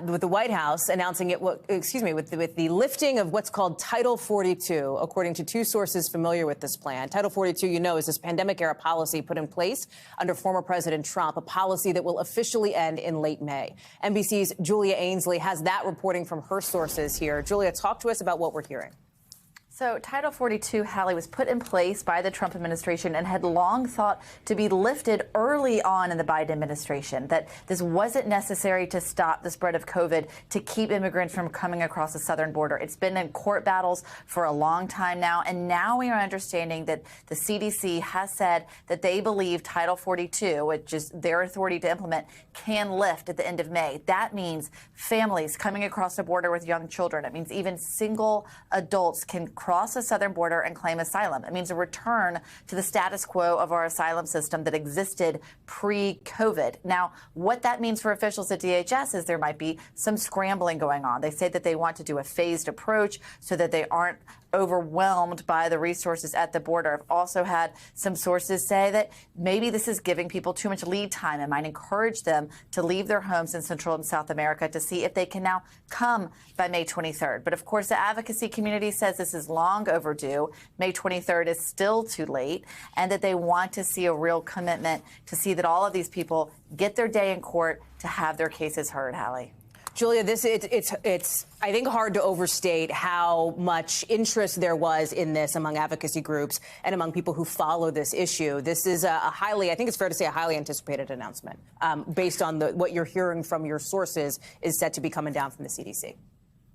with the White House announcing with the lifting of what's called Title 42, according to two sources familiar with this plan. Title 42, is this pandemic-era policy put in place under former President Trump, a policy that will officially end in late May. NBC's Julia Ainsley has that reporting from her sources here. Julia, talk to us about what we're hearing. So Title 42, Hallie, was put in place by the Trump administration and had long thought to be lifted early on in the Biden administration, that this wasn't necessary to stop the spread of COVID, to keep immigrants from coming across the southern border. It's been in court battles for a long time now, and now we are understanding that the CDC has said that they believe Title 42, which is their authority to implement, can lift at the end of May. That means families coming across the border with young children. It means even single adults can cross the southern border and claim asylum. It means a return to the status quo of our asylum system that existed pre-COVID. Now, what that means for officials at DHS is there might be some scrambling going on. They say that they want to do a phased approach so that they aren't overwhelmed by the resources at the border. I've also had some sources say that maybe this is giving people too much lead time and might encourage them to leave their homes in Central and South America to see if they can now come by May 23rd. But of course, the advocacy community says this is long overdue. May 23rd is still too late, and that they want to see a real commitment to see that all of these people get their day in court to have their cases heard, Hallie. Julia, it's I think hard to overstate how much interest there was in this among advocacy groups and among people who follow this issue. This is I think it's fair to say, a highly anticipated announcement based on what you're hearing from your sources is set to be coming down from the CDC.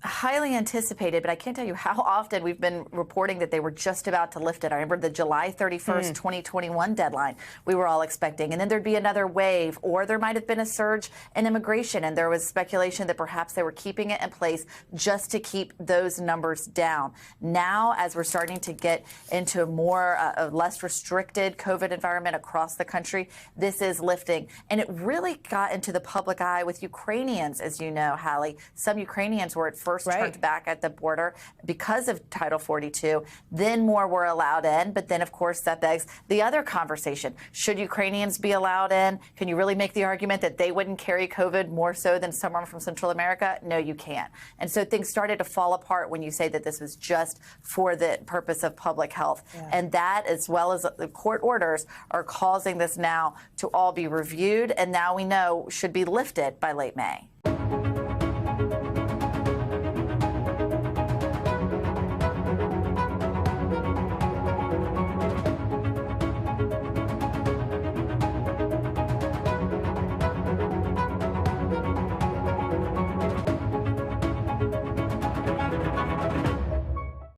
Highly anticipated, but I can't tell you how often we've been reporting that they were just about to lift it. I remember the July 31st, 2021 deadline we were all expecting, and then there'd be another wave, or there might have been a surge in immigration, and there was speculation that perhaps they were keeping it in place just to keep those numbers down. Now, as we're starting to get into a less restricted COVID environment across the country, this is lifting. And it really got into the public eye with Ukrainians, as you know, Hallie. Some Ukrainians were at first turned back at the border because of Title 42. Then more were allowed in. But then, of course, that begs the other conversation. Should Ukrainians be allowed in? Can you really make the argument that they wouldn't carry COVID more so than someone from Central America? No, you can't. And so things started to fall apart when you say that this was just for the purpose of public health. Yeah. And that, as well as the court orders, are causing this now to all be reviewed and now we know should be lifted by late May.